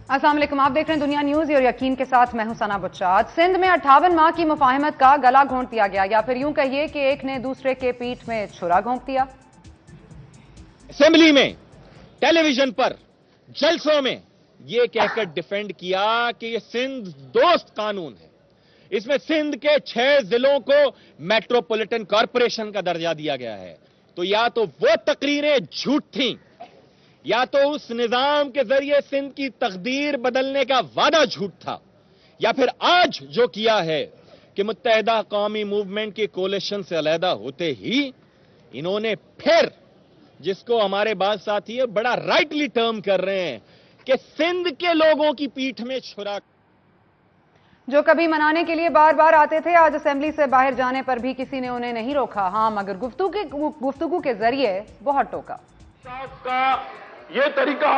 अस्सलाम वालेकुम, आप देख रहे हैं दुनिया न्यूज और यकीन के साथ मैं हूं सना बुच्चाद। सिंध में 58 माह की मुफाहमत का गला घोंट दिया गया, या फिर यूं कहिए कि एक ने दूसरे के पीठ में छुरा घोंप दिया। असेंबली में, टेलीविजन पर, जलसों में यह कहकर डिफेंड किया कि यह सिंध दोस्त कानून है। इसमें सिंध के 6 जिलों को मेट्रोपॉलिटन कॉरपोरेशन का दर्जा दिया गया है। तो या तो वो तकरीरें झूठ थीं, या तो उस निजाम के जरिए सिंध की तकदीर बदलने का वादा झूठ था, या फिर आज जो किया है कि मुत्तहिदा कौमी मूवमेंट के कोलिशन से अलहदा होते ही इन्होंने फिर, जिसको हमारे बाद साथी बड़ा राइटली टर्म कर रहे हैं कि सिंध के लोगों की पीठ में छुरा, जो कभी मनाने के लिए बार बार आते थे, आज असेंबली से बाहर जाने पर भी किसी ने उन्हें नहीं रोका। हाँ, मगर गुफ्तगू के जरिए बहुत टोका। का ये तरीका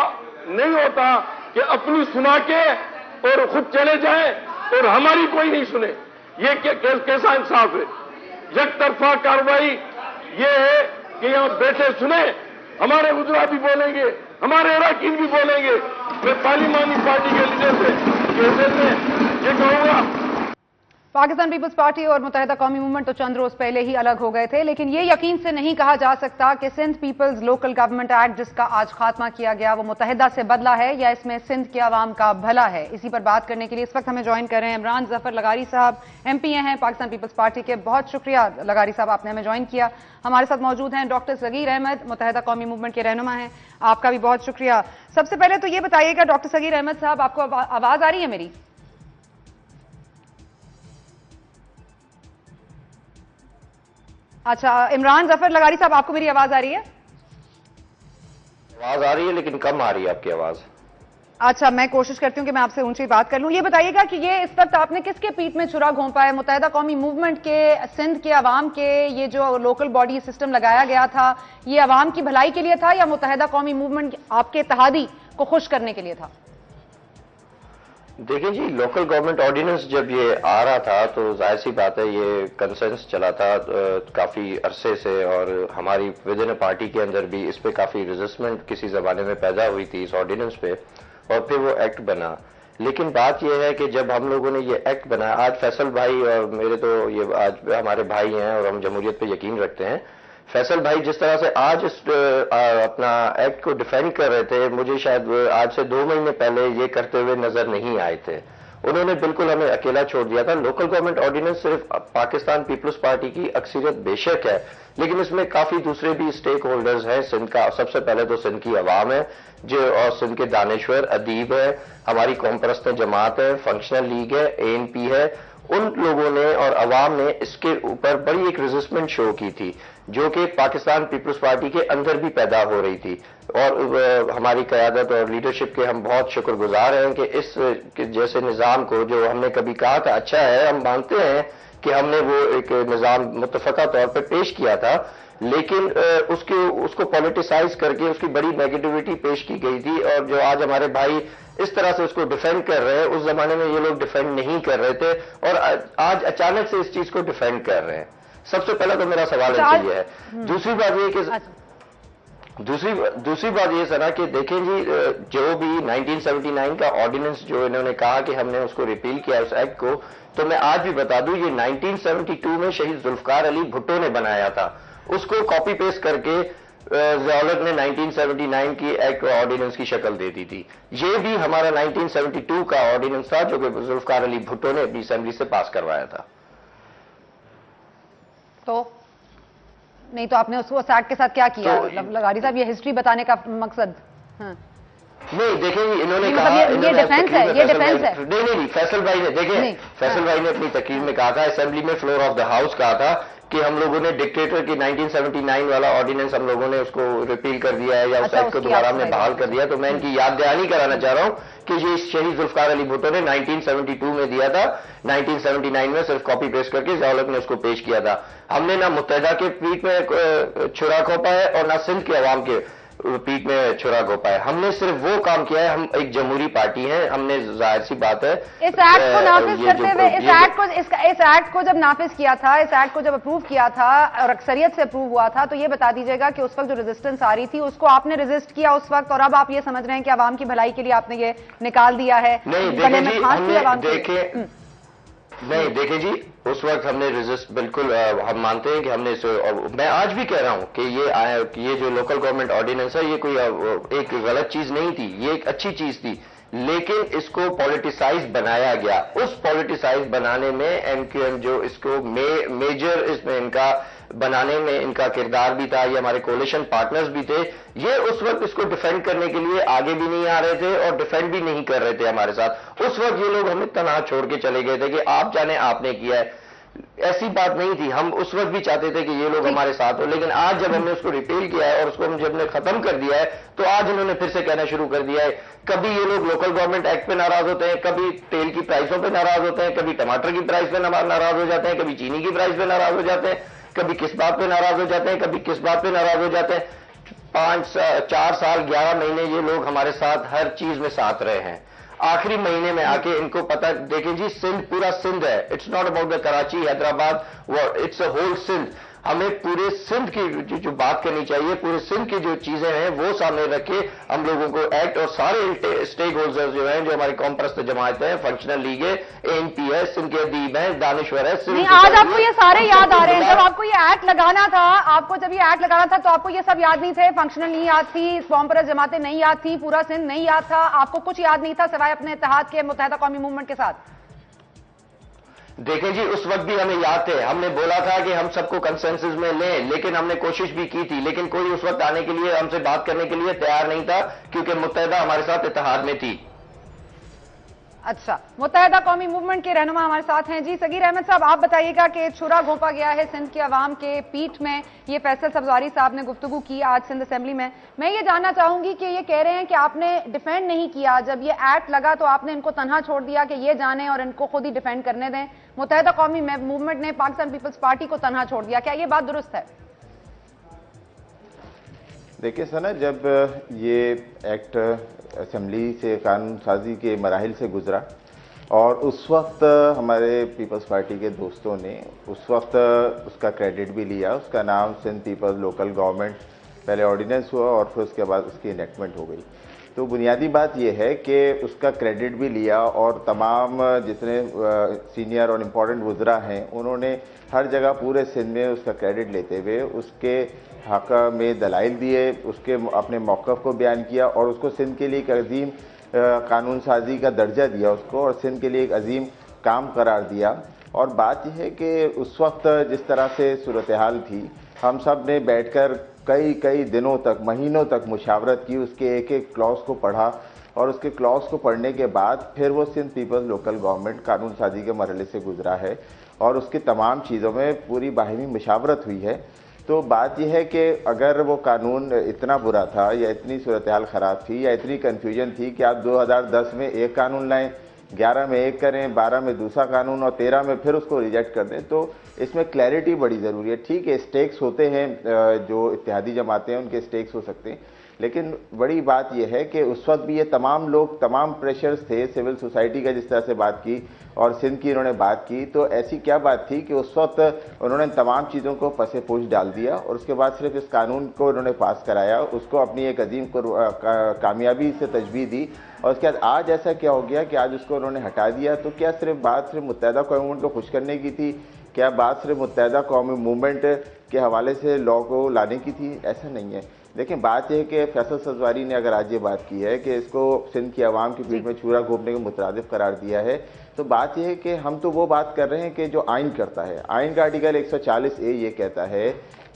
नहीं होता कि अपनी सुना के और खुद चले जाए और हमारी कोई नहीं सुने। ये कैसा इंसाफ है? एक तरफा कार्रवाई ये है कि यहां बैठे सुने, हमारे उजरा भी बोलेंगे, हमारे अरकान भी बोलेंगे। मैं पार्लिमानी पार्टी के लीडर से ये कहूंगा, पाकिस्तान पीपल्स पार्टी और मुत्तहिदा कौमी मूवमेंट तो चंद रोज पहले ही अलग हो गए थे, लेकिन ये यकीन से नहीं कहा जा सकता कि Sindh people's local government act, जिसका आज खात्मा किया गया, वो मुत्तहिदा से बदला है या इसमें सिंध के आवाम का भला है। इसी पर बात करने के लिए इस वक्त हमें ज्वाइन कर रहे हैं इमरान जफर लगारी साहब, MP हैं पाकिस्तान पीपल्स पार्टी के। बहुत शुक्रिया लगारी साहब, आपने हमें ज्वाइन किया। हमारे साथ मौजूद हैं डॉक्टर सगीर अहमद, मुत्तहिदा कौमी मूवमेंट के रहनुमा हैं, आपका भी बहुत शुक्रिया। सबसे पहले तो ये बताइएगा डॉक्टर सगीर अहमद साहब, आपको आवाज आ रही है मेरी? अच्छा, इमरान जफर लगारी साहब, आपको मेरी आवाज आ रही है? आवाज आ रही है, लेकिन कम आ रही है आपकी आवाज। अच्छा, मैं कोशिश करती हूं कि मैं आपसे ऊंची बात कर लूं। ये बताइएगा कि ये इस वक्त आपने किसके पीठ में छुरा घोंपा है? मुत्तहिदा कौमी मूवमेंट के, सिंध के अवाम के? ये जो लोकल बॉडी सिस्टम लगाया गया था, ये अवाम की भलाई के लिए था या मुत्तहिदा कौमी मूवमेंट आपके इत्तेहादी को खुश करने के लिए था? देखिए जी, लोकल गवर्नमेंट ऑर्डिनेंस जब ये आ रहा था तो जाहिर सी बात है ये कंसेंस चला था काफी अरसे से, और हमारी विद इन पार्टी के अंदर भी इस पे काफी रेजिस्टमेंट किसी जमाने में पैदा हुई थी इस ऑर्डिनेंस पे, और फिर वो एक्ट बना। लेकिन बात यह है कि जब हम लोगों ने ये एक्ट बनाया, आज फैसल भाई और मेरे तो ये आज हमारे भाई हैं और हम जमहूरियत पे यकीन रखते हैं, फैसल भाई जिस तरह से आज इस अपना एक्ट को डिफेंड कर रहे थे, मुझे शायद आज से 2 महीने पहले ये करते हुए नजर नहीं आए थे। उन्होंने बिल्कुल हमें अकेला छोड़ दिया था। लोकल गवर्नमेंट ऑर्डिनेंस सिर्फ पाकिस्तान पीपल्स पार्टी की अक्सरियत बेशक है, लेकिन इसमें काफी दूसरे भी स्टेक होल्डर्स हैं सिंध का। सबसे पहले तो सिंध की आवाम है जो, और सिंध के दानिश्वर अदीब है, हमारी कौम परस्त जमात है, फंक्शनल लीग है, ANP है। उन लोगों ने और अवाम ने इसके ऊपर बड़ी एक रेजिस्टमेंट शो की थी, जो कि पाकिस्तान पीपल्स पार्टी के अंदर भी पैदा हो रही थी। और हमारी क़यादत और लीडरशिप के हम बहुत शुक्रगुजार हैं कि इस जैसे निज़ाम को, जो हमने कभी कहा था अच्छा है, हम मानते हैं कि हमने वो एक निज़ाम मुत्तफ़क़ा तौर पर पेश किया था, लेकिन उसको पॉलिटिसाइज करके उसकी बड़ी नेगेटिविटी पेश की गई थी। और जो आज हमारे भाई इस तरह से उसको डिफेंड कर रहे हैं, उस जमाने में ये लोग डिफेंड नहीं कर रहे थे और आज अचानक से इस चीज को डिफेंड कर रहे हैं। सबसे पहला तो मेरा सवाल इनसे ये है। दूसरी बात ये कि दूसरी बात ये सना कि देखें जी, जो भी 1979 का ऑर्डिनेंस जो इन्होंने कहा कि हमने उसको रिपील किया उस एक्ट को, तो मैं आज भी बता दूं, ये 1972 में शहीद जुल्फकार अली भुट्टो ने बनाया था। उसको कॉपी पेस्ट करके ज़िया-उल-हक ने 1979 की एक्ट ऑर्डिनेंस की शक्ल दे दी थी। ये भी हमारा 1972 का ऑर्डिनेंस था जो कि जुल्फकार अली भुट्टो ने अपनी असेंबली से पास करवाया था। तो नहीं तो आपने उस एक्ट के साथ क्या किया? लगारी साहब, ये हिस्ट्री बताने का मकसद? नहीं, देखें इन्होंने कहा, ये डिफेंस है, ये डिफेंस है। नहीं, फैसल भाई ने, देखें फैसल भाई ने अपनी तकरीर में कहा था, असेंबली में फ्लोर ऑफ द हाउस कहा था कि हम लोगों ने डिक्टेटर की 1979 वाला ऑर्डिनेंस हम लोगों ने उसको रिपील कर दिया है, या उस एक्ट को दोबारा हमने बहाल कर दिया। तो मैं इनकी याद दहानी कराना चाह रहा हूं कि ये शहीद जुल्फकार अली भुट्टो ने 1972 में दिया था, 1979 में सिर्फ कॉपी पेस्ट करके ज़िया-उल-हक ने उसको पेश किया था। हमने ना मुत्तहिदा के पीठ में छुरा खोपा है और ना सिंध के अवाम के पीठ में छुरा घोंपा है। हमने सिर्फ वो काम किया है, हम एक जमहूरी पार्टी है, हमने जाहिर सी बात है इस एक्ट को नाफिज करते हुए इस एक्ट को जब नाफिज किया था, इस एक्ट को जब अप्रूव किया था और अक्सरियत से अप्रूव हुआ था, तो ये बता दीजिएगा कि उस वक्त जो रेजिस्टेंस आ रही थी उसको आपने रेजिस्ट किया उस वक्त, और अब आप ये समझ रहे हैं कि आवाम की भलाई के लिए आपने ये निकाल दिया है? नहीं देखे जी, उस वक्त हमने रेजिस्ट बिल्कुल, हम मानते हैं कि हमने मैं आज भी कह रहा हूं कि ये जो लोकल गवर्नमेंट ऑर्डिनेंस है, ये कोई एक गलत चीज नहीं थी, ये एक अच्छी चीज थी, लेकिन इसको पॉलिटिसाइज बनाया गया। उस पॉलिटिसाइज बनाने में एमक्यूएम जो इसको मेजर इसमें इनका बनाने में इनका किरदार भी था, ये हमारे कोलिशन पार्टनर्स भी थे, ये उस वक्त इसको डिफेंड करने के लिए आगे भी नहीं आ रहे थे और डिफेंड भी नहीं कर रहे थे हमारे साथ। उस वक्त ये लोग हमें तनहा छोड़ के चले गए थे कि आप जाने आपने किया है, ऐसी बात नहीं थी। हम उस वक्त भी चाहते थे कि ये लोग हमारे साथ हो, लेकिन आज जब हमने उसको रिपील किया है और उसको हम जब हमने खत्म कर दिया है, तो आज इन्होंने फिर से कहना शुरू कर दिया है। कभी ये लोग लोकल गवर्नमेंट एक्ट पे नाराज होते हैं, कभी तेल की प्राइसों पे नाराज होते हैं, कभी टमाटर की प्राइस पे नाराज हो जाते हैं, कभी चीनी की प्राइस पे नाराज हो जाते हैं, कभी किस बात पे नाराज हो जाते हैं, कभी किस बात पे नाराज हो जाते हैं। 4 साल 11 महीने ये लोग हमारे साथ हर चीज में साथ रहे हैं। आखिरी महीने में आके इनको पता, देखें जी, सिंध पूरा सिंध है, it's not about the Karachi Hyderabad, it's a whole Sindh. हमें पूरे सिंध की जो बात करनी चाहिए, पूरे सिंध की जो चीजें हैं वो सामने रखे हम लोगों को एक्ट, और सारे स्टेक होल्डर्स जो हैं, जो हमारी कौम परस्त जमातें हैं, फंक्शनल लीग है, एएनपी है, सिंध के अदीब है, दानिश्वर है, नहीं, आज आपको ये सारे याद आ रहे हैं। जब आपको ये एक्ट लगाना था, तो आपको ये सब याद नहीं थे? फंक्शनल नहीं याद थी, कौम परस्त जमातें नहीं याद थी, पूरा सिंध नहीं याद था, आपको कुछ याद नहीं था सिवाय अपने इत्तेहाद के मुत्तहिदा कौमी मूवमेंट के साथ? देखें जी, उस वक्त भी हमें याद थे, हमने बोला था कि हम सबको कंसेंसस में लें, लेकिन हमने कोशिश भी की थी, लेकिन कोई उस वक्त आने के लिए, हमसे बात करने के लिए तैयार नहीं था, क्योंकि मुत्तहिदा हमारे साथ इत्तेहाद में थी। अच्छा, मुत्तहिदा कौमी मूवमेंट के रहनुमा हमारे साथ हैं। जी सगीर अहमद साहब, आप बताइएगा कि छुरा घोंपा गया है सिंध की आवाम के पीठ में, ये फैसल सब्जारी साहब ने गुफ्तगू की आज सिंध असेंबली में। मैं ये जानना चाहूंगी कि ये कह रहे हैं कि आपने डिफेंड नहीं किया, जब ये एक्ट लगा तो आपने इनको तनहा छोड़ दिया कि ये जाने और इनको खुद ही डिफेंड करने दें। मुत्तहिदा कौमी मूवमेंट ने पाकिस्तान पीपल्स पार्टी को तनहा छोड़ दिया, क्या ये बात दुरुस्त है? देखिए सना, जब ये एक्ट असेंबली से कानून साजी के मराहिल से गुजरा और उस वक्त हमारे पीपल्स पार्टी के दोस्तों ने उस वक्त उसका क्रेडिट भी लिया, उसका नाम सिंध पीपल्स लोकल गवर्नमेंट पहले ऑर्डिनेंस हुआ और फिर उसके बाद उसकी इनेक्टमेंट हो गई। तो बुनियादी बात यह है कि उसका क्रेडिट भी लिया और तमाम जितने सीनियर और इम्पोर्टेंट वुज़रा हैं उन्होंने हर जगह पूरे सिंध में उसका क्रेडिट लेते हुए उसके हक़ में दलाइल दिए, उसके अपने मौक़िफ़ को बयान किया और उसको सिंध के लिए एक अजीम कानून साजी का दर्जा दिया उसको, और सिंध के लिए एक अजीम काम करार दिया। और बात यह है कि उस वक्त जिस तरह से सूरत हाल थी, हम सब ने बैठकर कई दिनों तक, महीनों तक मुशावरत की, उसके एक एक क्लॉज को पढ़ा और उसके क्लॉज को पढ़ने के बाद फिर वो सिंध पीपल्स लोकल गवर्नमेंट कानून साजी के मरहले से गुजरा है और उसकी तमाम चीज़ों में पूरी बाहिमी मुशावरत हुई है। तो बात यह है कि अगर वो कानून इतना बुरा था या इतनी सूरत हाल ख़राब थी या इतनी कन्फ्यूजन थी कि आप 2010 में एक कानून लाएं, 11 में एक करें, 12 में दूसरा कानून और 13 में फिर उसको रिजेक्ट कर दें, तो इसमें क्लैरिटी बड़ी ज़रूरी है। ठीक है, स्टेक्स होते हैं, जो इत्तेहादी जमातें हैं उनके स्टेक्स हो सकते हैं, लेकिन बड़ी बात यह है कि उस वक्त भी ये तमाम लोग, तमाम प्रेशर्स थे, सिविल सोसाइटी का जिस तरह से बात की और सिंध की उन्होंने बात की, तो ऐसी क्या बात थी कि उस वक्त उन्होंने तमाम चीज़ों को पसे पोश डाल दिया और उसके बाद सिर्फ इस कानून को उन्होंने पास कराया, उसको अपनी एक अजीम कामयाबी से तजवीज़ दी और उसके बाद आज ऐसा क्या हो गया कि आज उसको उन्होंने हटा दिया। तो क्या बात सिर्फ मुत्तहिदा कौमी मूवमेंट को खुश करने की थी? क्या बात सिर्फ मुत्तहिदा कौमी मूवमेंट के हवाले से लॉ को लाने की थी? ऐसा नहीं है। देखिए, बात यह है कि फैसल सब्जारी ने अगर आज ये बात की है कि इसको सिंध की आवाम की पीठ में छुरा घोंपने के मुतरादिफ करार दिया है, तो बात यह है कि हम तो वो बात कर रहे हैं कि जो आइन करता है। आइन का आर्टिकल 140A ये कहता है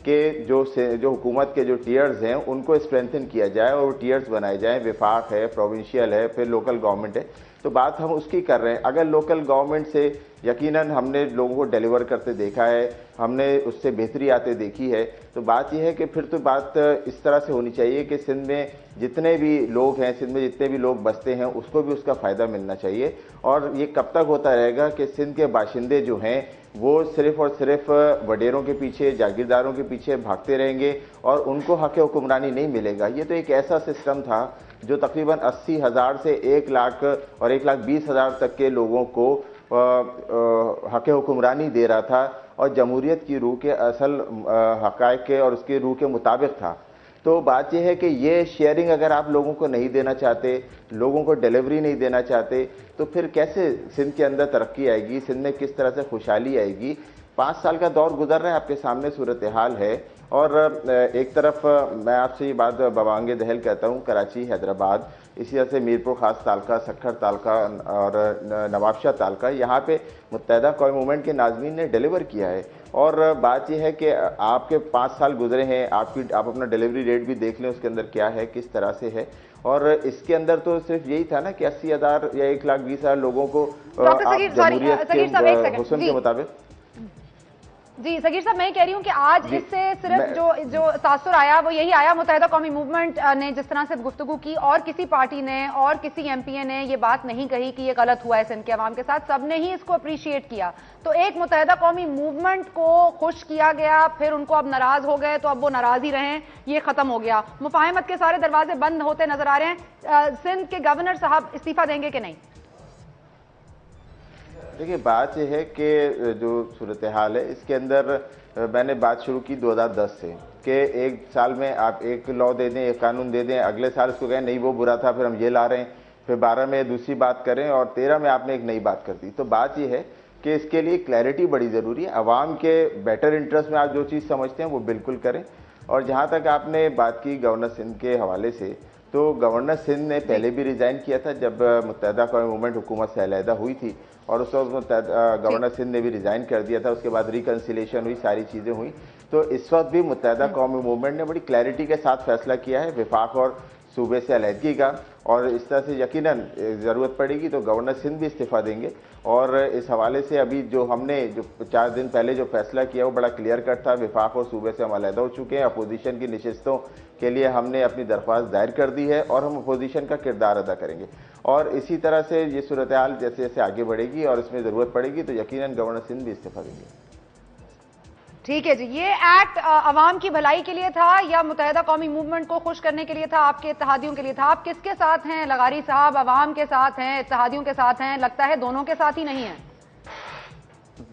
कि जो हुकूमत के जो टीयर्स हैं उनको स्ट्रेंथन किया जाए और वो टीयर्स बनाए जाएँ, विफाक है, प्रोविंशियल है, फिर लोकल गवर्नमेंट है। तो बात हम उसकी कर रहे हैं। अगर लोकल गवर्नमेंट से यकीनन हमने लोगों को डिलीवर करते देखा है, हमने उससे बेहतरी आते देखी है। तो बात यह है कि फिर तो बात इस तरह से होनी चाहिए कि सिंध में जितने भी लोग हैं, सिंध में जितने भी लोग बसते हैं, उसको भी उसका फ़ायदा मिलना चाहिए। और ये कब तक होता रहेगा कि सिंध के बाशिंदे जो हैं वो सिर्फ और सिर्फ वडेरों के पीछे, जागीरदारों के पीछे भागते रहेंगे और उनको हक़ हुक्मरानी नहीं मिलेगा। ये तो एक ऐसा सिस्टम था जो तकरीबन 80,000 से 1 लाख और 1,20,000 तक के लोगों को हक़ हुक्मरानी दे रहा था और जमहूरियत की रूह के असल हक़ाइक़ के और उसकी रूह के मुताबिक था। तो बात यह है कि ये शेयरिंग अगर आप लोगों को नहीं देना चाहते, लोगों को डिलीवरी नहीं देना चाहते, तो फिर कैसे सिंध के अंदर तरक्की आएगी, सिंध में किस तरह से खुशहाली आएगी। 5 साल का दौर गुजर रहा है, आपके सामने सूरत हाल है। और एक तरफ मैं आपसे ये बात बवांगे दहल कहता हूँ, कराची, हैदराबाद, इसी तरह से मीरपुर खास तालका, सक्खर तालका और नवाबशाह तालका, यहाँ पे मुत्तहदा कौमी मूवमेंट के नाज़मीन ने डिलीवर किया है। और बात यह है कि आपके 5 साल गुजरे हैं, आप अपना डिलीवरी रेट भी देख लें उसके अंदर क्या है, किस तरह से है। और इसके अंदर तो सिर्फ यही था ना कि 80,000 या 1,20,000 लोगों को जमहूरियत के हुस्न के मुताबिक। जी सगीर साहब, मैं कह रही हूँ कि आज इससे सिर्फ जो तासुर आया वो यही आया, मुत्तहिदा कौमी मूवमेंट ने जिस तरह से गुफ्तगू की और किसी पार्टी ने और किसी एमपीए ने ये बात नहीं कही कि ये गलत हुआ है सिंध के अवाम के साथ, सबने ही इसको अप्रिशिएट किया। तो एक मुत्तहिदा कौमी मूवमेंट को खुश किया गया, फिर उनको अब नाराज हो गए तो अब वो नाराज ही रहें, ये खत्म हो गया। मुफाहमत के सारे दरवाजे बंद होते नजर आ रहे हैं। सिंध के गवर्नर साहब इस्तीफा देंगे कि नहीं? देखिए, बात यह है कि जो सूरत हाल है इसके अंदर मैंने बात शुरू की 2010 से कि एक साल में आप एक लॉ दे दें, एक कानून दे दें, अगले साल उसको कहें नहीं वो बुरा था, फिर हम ये ला रहे हैं, फिर 12 में दूसरी बात करें और 13 में आपने एक नई बात कर दी। तो बात यह है कि इसके लिए क्लैरिटी बड़ी ज़रूरी है। अवाम के बेटर इंटरेस्ट में आप जो चीज़ समझते हैं वो बिल्कुल करें। और जहाँ तक आपने बात की गवर्नर सिंध के हवाले से, तो गवर्नर सिंध ने पहले भी रिज़ाइन किया था जब मुत्तहदा कौमी मूवमेंट हुकूमत से अलहदा हुई थी, और उस वक्त गवर्नर सिंध ने भी रिज़ाइन कर दिया था। उसके बाद रिकन्सिलेशन हुई, सारी चीज़ें हुई। तो इस वक्त भी मुत्तहदा कौमी मूवमेंट ने बड़ी क्लैरिटी के साथ फैसला किया है विफाक और सूबे से अलहदगी का, और इस तरह से यकीनन ज़रूरत पड़ेगी तो गवर्नर सिंध भी इस्तीफ़ा देंगे। और इस हवाले से अभी जो हमने 4 दिन पहले जो फैसला किया वो बड़ा क्लियर कट था। विफाक और सूबे से हम अलहदा हो चुके हैं। अपोजिशन की नशिस्तों के लिए हमने अपनी दरख्वास्त दायर कर दी है और हम अपोजिशन का किरदार अदा करेंगे। और इसी तरह से ये सूरत हाल जैसे जैसे आगे बढ़ेगी और इसमें ज़रूरत पड़ेगी तो यकीनन गवर्नर सिंध भी इस्तीफ़ा देंगे। ठीक है जी, ये एक्ट अवाम की भलाई के लिए था या मुत्तहिदा कौमी मूवमेंट को खुश करने के लिए था, आपके इत्तेहादियों के लिए था? आप किसके साथ हैं लगारी साहब? अवाम के साथ हैं, इत्तेहादियों के साथ हैं? लगता है दोनों के साथ ही नहीं है।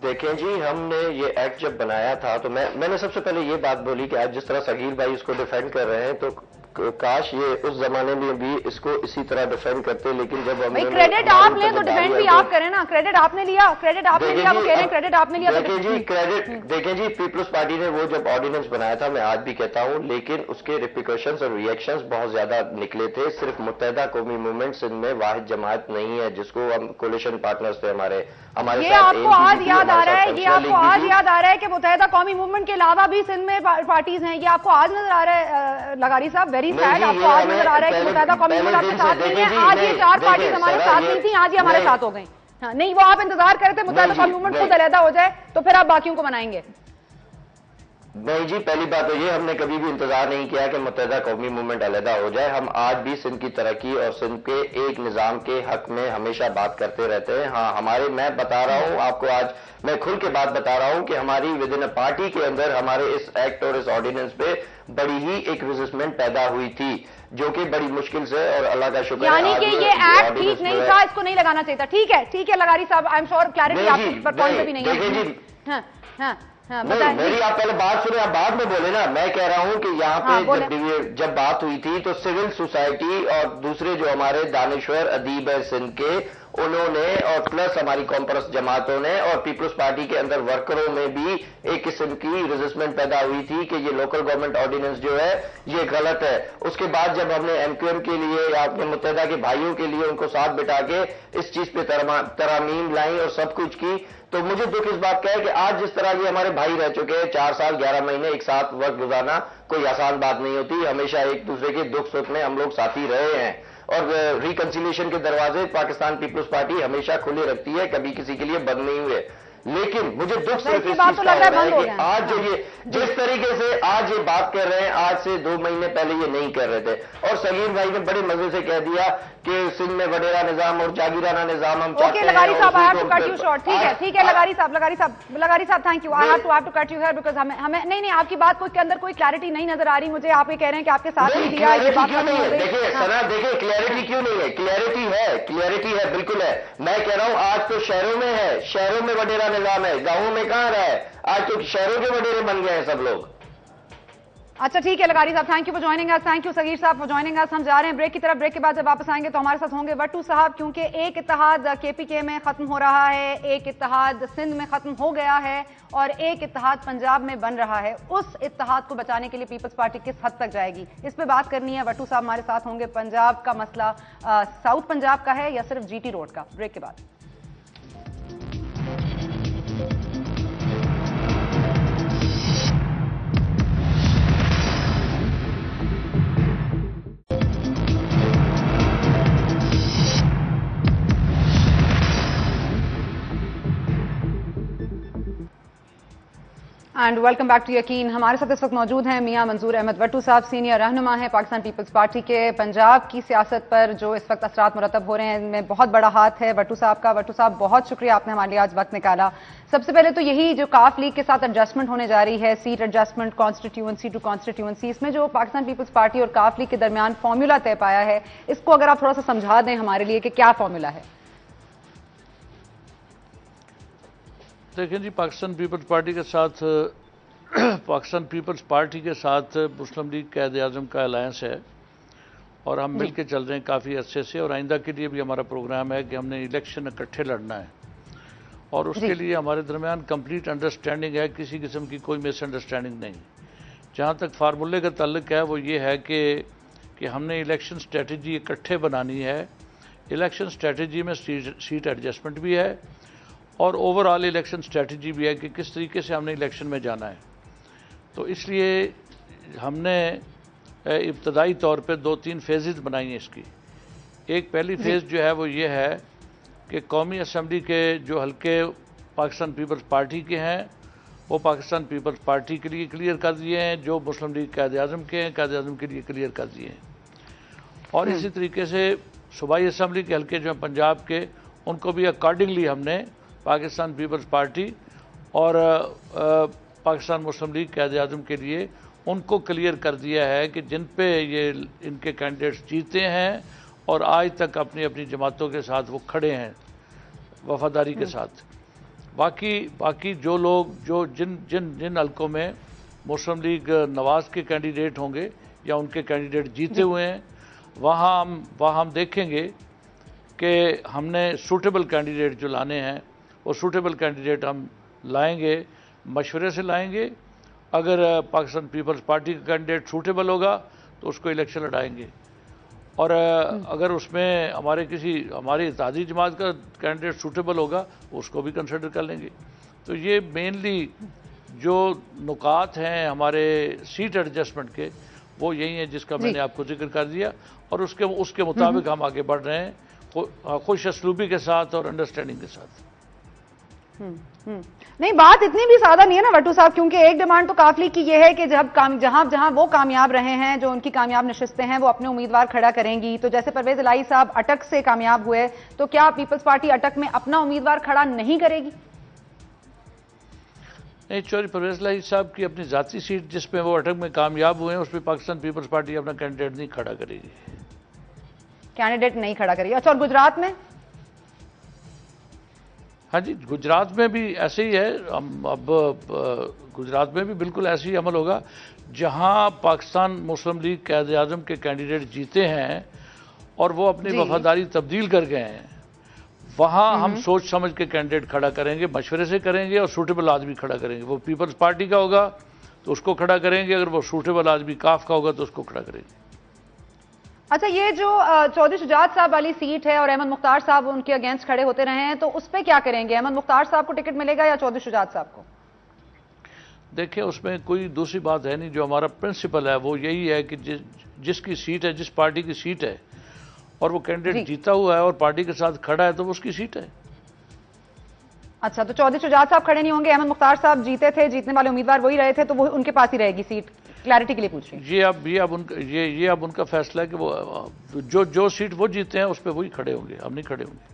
देखें जी, हमने ये एक्ट जब बनाया था तो मैंने सबसे पहले ये बात बोली कि आज जिस तरह सगीर भाई इसको डिफेंड कर रहे हैं, तो काश ये उस जमाने में भी इसको इसी तरह डिफेंड करते। लेकिन जब हम क्रेडिट आप लें तो डिफेंड भी आप करें ना। क्रेडिट आपने लिया, क्रेडिट आपने लिया, वो कह रहे हैं क्रेडिट आपने लिया। देखें जी, पीपल्स पार्टी ने वो जब ऑर्डिनेंस बनाया था, मैं आज भी कहता हूं, लेकिन उसके रिप्रिकॉशंस और रिएक्शंस बहुत ज्यादा निकले थे। सिर्फ मुत्तहिदा कौमी मूवमेंट सिंध में वाहिद जमात नहीं है जिसको हम कोलिशन पार्टनर्स थे हमारे ये आपको आज याद आ रहा है, ये आपको आज याद आ रहा है कि मुत्तहिदा कौमी मूवमेंट के अलावा भी सिंध में पार्टीज हैं, ये आपको आज नजर आ रहा है लगारी साहब? वेरी सैड, आपको आज नजर आ रहा है कि मुत्तहिदा कौमी मूवमेंट आपके साथ नहीं है। आज ये 4 पार्टीज हमारे साथ नहीं थी, आज ये हमारे साथ हो गई। हाँ, नहीं, वो आप इंतजार कर रहे थे मुत्तहिदा कौमी मूवमेंट खुद अलहदा हो जाए तो फिर आप बाकियों को मनाएंगे। नहीं जी, पहली बात तो ये, हमने कभी भी इंतजार नहीं किया कि मुत्तहिदा कौमी मूवमेंट अलहदा हो जाए। हम आज भी सिंध की तरक्की और सिंध के एक निजाम के हक में हमेशा बात करते रहते हैं। हाँ, मैं बता रहा हूं आपको, आज मैं खुल के बात बता रहा हूं कि हमारी विद इन पार्टी के अंदर हमारे इस एक्ट और इस ऑर्डिनेंस पे बड़ी ही एक रेजिस्टमेंट पैदा हुई थी, जो कि बड़ी मुश्किल से, और अल्लाह का शुक्र है, यानी कि ये एक्ट ठीक नहीं था, इसको नहीं लगाना चाहिए था। ठीक है लगारी साहब, आई एम श्योर क्लैरिटी आपके पॉइंट पे भी नहीं है। मेरी आप पहले बात सुने, आप बाद में बोले ना। मैं कह रहा हूं कि यहाँ पे जब बात हुई थी तो सिविल सोसाइटी और दूसरे जो हमारे दानिश्वर अदीब है सिंध के, उन्होंने, और प्लस हमारी कॉम्प्रेस जमातों ने और पीपल्स पार्टी के अंदर वर्करों में भी एक किस्म की रेजिस्टमेंट पैदा हुई थी कि ये लोकल गवर्नमेंट ऑर्डिनेंस जो है ये गलत है। उसके बाद जब हमने एमक्यूएम के लिए या अपने मुत्तहिदा के भाइयों के लिए उनको साथ बिठा के इस चीज पे तरमीम लाई और सब कुछ की, तो मुझे दुख इस बात का है कि आज जिस तरह ये हमारे भाई रह चुके हैं, 4 साल 11 महीने एक साथ वक्त गुजारना कोई आसान बात नहीं होती। हमेशा एक दूसरे के दुख सुख में हम लोग साथी रहे हैं। और रिकंसिलिएशन के दरवाजे पाकिस्तान पीपल्स पार्टी हमेशा खुले रखती है, कभी किसी के लिए बंद नहीं हुए। लेकिन मुझे दुख सिर्फ इस चीज का हो रहा है कि आज जो ये जिस तरीके से आज ये बात कर रहे हैं, आज से 2 महीने पहले ये नहीं कर रहे थे। और सगीर भाई ने बड़े मजे से कह दिया कि सिंध में वडेरा निजाम और जागीराना निजाम हम चाहते हैं। लगारी साहब, I have to cut you short. ठीक है लगारी साहब, thank you. I have to cut you here because हमें नहीं आपकी बात के अंदर कोई क्लैरिटी नहीं नजर आ रही मुझे। आप ये कह रहे हैं कि आपके साथ नहीं दिया, ये बात क्यों नहीं है? देखिए सना, देखिए क्लैरिटी क्यों नहीं है? क्लैरिटी है, बिल्कुल है। मैं कह रहा हूं आज तो शहरों में है, शहरों में वडेरा निजाम है, गांवों में कहां रहा है? आज तो शहरों के वडेरे बन गए हैं सब लोग। अच्छा ठीक है लगारी साहब, thank you for joining us. Thank you Sagheer साहब फॉर जॉइनिंग अस। हम जा रहे हैं ब्रेक की तरफ। ब्रेक के बाद जब वापस आएंगे तो हमारे साथ होंगे वट्टू साहब, क्योंकि एक इत्तेहाद केपीके में खत्म हो रहा है, एक इत्तेहाद सिंध में खत्म हो गया है और एक इत्तेहाद पंजाब में बन रहा है। उस इत्तेहाद को बचाने के लिए पीपल्स पार्टी किस हद तक जाएगी, इस पे बात करनी है। वट्टू साहब हमारे साथ होंगे। पंजाब का मसला साउथ पंजाब का है या सिर्फ जीटी रोड का? ब्रेक के बाद। And welcome back to Yakeen. हमारे साथ इस वक्त मौजूद हैं मियां मंजूर अहमद वट्टू साहब, सीनियर रहनुमा है पाकिस्तान पीपल्स पार्टी के। पंजाब की सियासत पर जो इस वक्त असरात मुरतब हो रहे हैं इनमें बहुत बड़ा हाथ है वट्टू साहब का। वट्टू साहब बहुत शुक्रिया, आपने हमारे लिए आज वक्त निकाला। सबसे पहले तो यही जो काफ लीग के साथ एडजस्टमेंट होने जा रही है, seat adjustment constituency to constituency, इसमें जो पाकिस्तान पीपल्स पार्टी और काफ लीग के दरमियान फॉर्मूला तय पाया है, इसको अगर आप थोड़ा सा समझा दें हमारे लिए कि क्या फॉर्मूला है। देखिए जी, पाकिस्तान पीपल्स पार्टी के साथ मुस्लिम लीग कायद आज़म का अलायंस है और हम मिल के चल रहे हैं काफ़ी अच्छे से। और आइंदा के लिए भी हमारा प्रोग्राम है कि हमने इलेक्शन इकट्ठे लड़ना है और उसके लिए हमारे दरमियान कंप्लीट अंडरस्टैंडिंग है, किसी किस्म की कोई मिसअंडरस्टैंडिंग नहीं। जहाँ तक फार्मूले का ताल्लुक है वो ये है कि हमने इलेक्शन स्ट्रेटजी इकट्ठे बनानी है। इलेक्शन स्ट्रेटजी में सीट एडजस्टमेंट भी है और ओवरऑल इलेक्शन स्ट्रेटजी भी है कि किस तरीके से हमने इलेक्शन में जाना है। तो इसलिए हमने इब्तदाई तौर पे 2-3 फेजेस बनाई हैं इसकी। एक पहली फेज़ जो है वो ये है कि कौमी असम्बली के जो हल्के पाकिस्तान पीपल्स पार्टी के हैं वो पाकिस्तान पीपल्स पार्टी के लिए क्लियर कर दिए हैं, जो मुस्लिम लीग कायद आज़म के हैं कायद आज़म के लिए क्लियर कर दिए हैं। और इसी तरीके से सूबाई असम्बली के हल्के जो हैं पंजाब के, उनको भी अकॉर्डिंगली हमने पाकिस्तान पीपल्स पार्टी और पाकिस्तान मुस्लिम लीग कायद आज़म के लिए उनको क्लियर कर दिया है कि जिन पे ये इनके कैंडिडेट्स जीते हैं और आज तक अपनी अपनी जमातों के साथ वो खड़े हैं वफादारी के साथ। बाकी जो लोग जो जिन हल्कों में मुस्लिम लीग नवाज के कैंडिडेट होंगे या उनके कैंडिडेट जीते हुए हैं, वहाँ हम देखेंगे कि हमने सूटेबल कैंडिडेट जो लाने हैं वो सूटेबल कैंडिडेट हम लाएंगे, मशवरे से लाएंगे। अगर पाकिस्तान पीपल्स पार्टी का कैंडिडेट सूटेबल होगा तो उसको इलेक्शन लड़ाएंगे और अगर उसमें हमारी इत्तेहादी जमात का कैंडिडेट सूटेबल होगा उसको भी कंसिडर कर लेंगे। तो ये मेनली जो नुकात हैं हमारे सीट एडजस्टमेंट के वो यही है जिसका मैंने आपको जिक्र कर दिया और उसके मुताबिक हम आगे बढ़ रहे हैं खुश असलूबी के साथ और अंडरस्टैंडिंग के साथ। नहीं, बात इतनी भी सादा नहीं है ना वट्टू साहब, क्योंकि एक डिमांड तो काफली की यह है कि जहां वो कामयाब रहे हैं, जो उनकी कामयाब नशिस्तें हैं, वो अपने उम्मीदवार खड़ा करेंगी। तो जैसे परवेज इलाही साहब अटक से कामयाब हुए, तो क्या पीपल्स पार्टी अटक में अपना उम्मीदवार खड़ा नहीं करेगी? नहीं, चौधरी परवेज इलाही साहब की अपनी जाती सीट जिसमें वो अटक में कामयाब हुए हैं उसमें पाकिस्तान पीपल्स पार्टी अपना कैंडिडेट नहीं खड़ा करेगी। कैंडिडेट नहीं खड़ा करेगी। अच्छा, और गुजरात में? हाँ जी, गुजरात में भी ऐसे ही है। अब गुजरात में भी बिल्कुल ऐसे ही अमल होगा। जहां पाकिस्तान मुस्लिम लीग कायद आज़म के कैंडिडेट जीते हैं और वो अपनी वफादारी तब्दील कर गए हैं, वहां हम सोच समझ के कैंडिडेट खड़ा करेंगे, मशवरे से करेंगे और सूटेबल आदमी खड़ा करेंगे। वो पीपल्स पार्टी का होगा तो उसको खड़ा करेंगे, अगर वो सूटेबल आदमी काफ का होगा तो उसको खड़ा करेंगे। अच्छा, ये जो चौधरी शुजात साहब वाली सीट है और अहमद मुख्तार साहब उनके अगेंस्ट खड़े होते रहे हैं, तो उस पर क्या करेंगे? अहमद मुख्तार साहब को टिकट मिलेगा या चौधरी शुजात साहब को? देखिए, उसमें कोई दूसरी बात है नहीं। जो हमारा प्रिंसिपल है वो यही है कि जिसकी सीट है, जिस पार्टी की सीट है और वो कैंडिडेट जीता हुआ है और पार्टी के साथ खड़ा है तो वो उसकी सीट है। अच्छा, तो चौधरी शुजात साहब खड़े नहीं होंगे? अहमद मुख्तार साहब जीते थे, जीतने वाले उम्मीदवार वही रहे थे, तो वो उनके पास ही रहेगी सीट? क्लैरिटी के लिए पूछ रही हूँ। ये अब उनका फैसला है कि वो जो सीट वो जीते हैं उस पर वही खड़े होंगे, हम नहीं खड़े होंगे।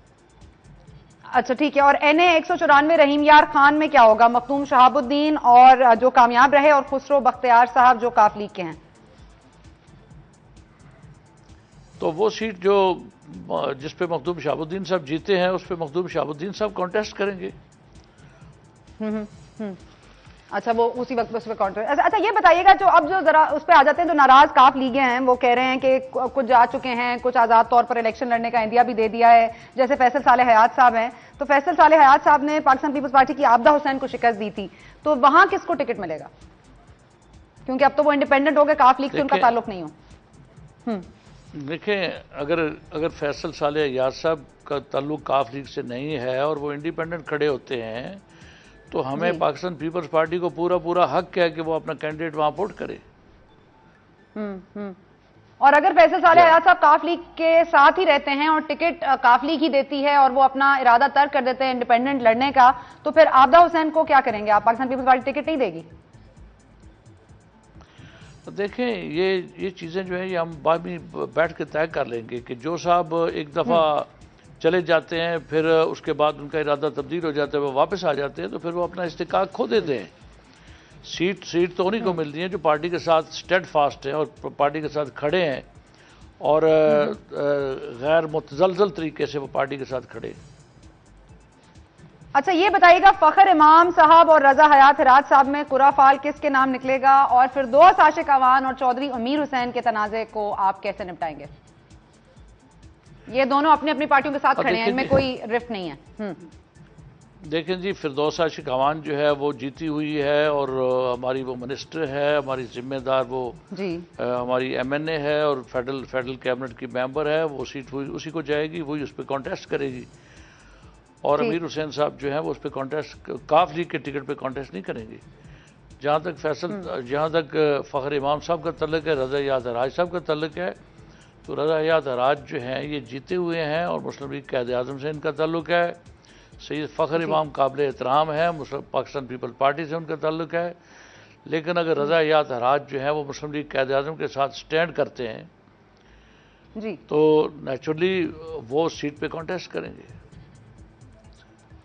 अच्छा ठीक है। और NA 194 रहीम यार खान में क्या होगा? मखदूम शहाबुद्दीन और जो कामयाब रहे और खुसरो बख्तियार साहब जो काफ लीग के हैं, तो वो सीट जो जिस पे मखदूम शहाबुद्दीन साहब जीते हैं उस पे मखदूम शहाबुद्दीन साहब कॉन्टेस्ट करेंगे। अच्छा, वो उसी वक्त उस पे कॉन्टेस्ट। अच्छा ये बताइएगा, जो जरा उस पे आ जाते हैं, जो नाराज काफ लीगें हैं वो कह रहे हैं कि कुछ जा चुके हैं, कुछ आजाद तौर पर इलेक्शन लड़ने का इंदिया भी दे दिया है, जैसे फैसल साले हयात साहब हैं। तो फैसल साले हयात साहब ने पाकिस्तान पीपल्स पार्टी की आबदा हुसैन को शिकस्त दी थी, तो वहां किसको टिकट मिलेगा? क्योंकि अब तो वो इंडिपेंडेंट हो गए, काफ लीग से उनका ताल्लुक नहीं हो। देखें, अगर फैसल साले हयात साहब का ताल्लुक काफ लीग से नहीं है और वो इंडिपेंडेंट खड़े होते हैं तो हमें पाकिस्तान पीपल्स पार्टी को पूरा हक है कि वो अपना कैंडिडेट वहां पुट करे। और अगर फैसल साले हयात साहब काफ लीग के साथ ही रहते हैं और टिकट काफ लीग ही देती है और वो अपना इरादा तर्क कर देते हैं इंडिपेंडेंट लड़ने का, तो फिर आबदा हुसैन को क्या करेंगे आप? पाकिस्तान पीपल्स पार्टी टिकट नहीं देगी? तो देखें, ये चीजें जो है ये हम बाद में बैठ के तय कर लेंगे कि जो साहब एक दफा चले जाते हैं फिर उसके बाद उनका इरादा तब्दील हो जाता है, वो वापस आ जाते हैं, तो फिर वो अपना इस्तिकाक खो देते हैं। सीट तो उन्हीं को मिलती है जो पार्टी के साथ स्टेड फास्ट है और पार्टी के साथ खड़े हैं और गैर मुतजलजल तरीके से वो पार्टी के साथ खड़े हैं। अच्छा ये बताइएगा, फखर इमाम साहब और रजा हयात हिराज साहब में कुराफाल किसके नाम निकलेगा? और फिर दोस्त आशिक अवान और चौधरी अमीर हुसैन के तनाजे को आप कैसे निपटाएंगे? ये दोनों अपनी अपनी पार्टियों के साथ खड़े हैं, इनमें कोई रिफ्ट नहीं है। देखें जी, फिरदौस आशिक अवान जो है वो जीती हुई है और हमारी वो मिनिस्टर है, हमारी जिम्मेदार वो हमारी MNA है और फेडरल कैबिनेट की मेंबर है। वो सीट उसी को जाएगी, वही उस पर कॉन्टेस्ट करेगी। और अमीर हुसैन साहब जो है वो उस पर कॉन्टेस्ट काफ लीग के टिकट पे कॉन्टेस्ट नहीं करेंगे। जहाँ तक फखर इमाम साहब का तल्लुक है, रजा हयात हराज साहब का तल्लुक है, तो रजा हयात हराज जो हैं ये जीते हुए हैं और मुस्लिम लीग कायद आज़म से इनका ताल्लुक है। सैयद फ़खर इमाम काबिल एहतराम है, पाकिस्तान पीपल्स पार्टी से उनका ताल्लुक है। लेकिन अगर रजा हयात हराज जो है वो मुस्लिम लीग कायद आज़म के साथ स्टैंड करते हैं जी, तो नेचुरली वो सीट पे कॉन्टेस्ट करेंगे।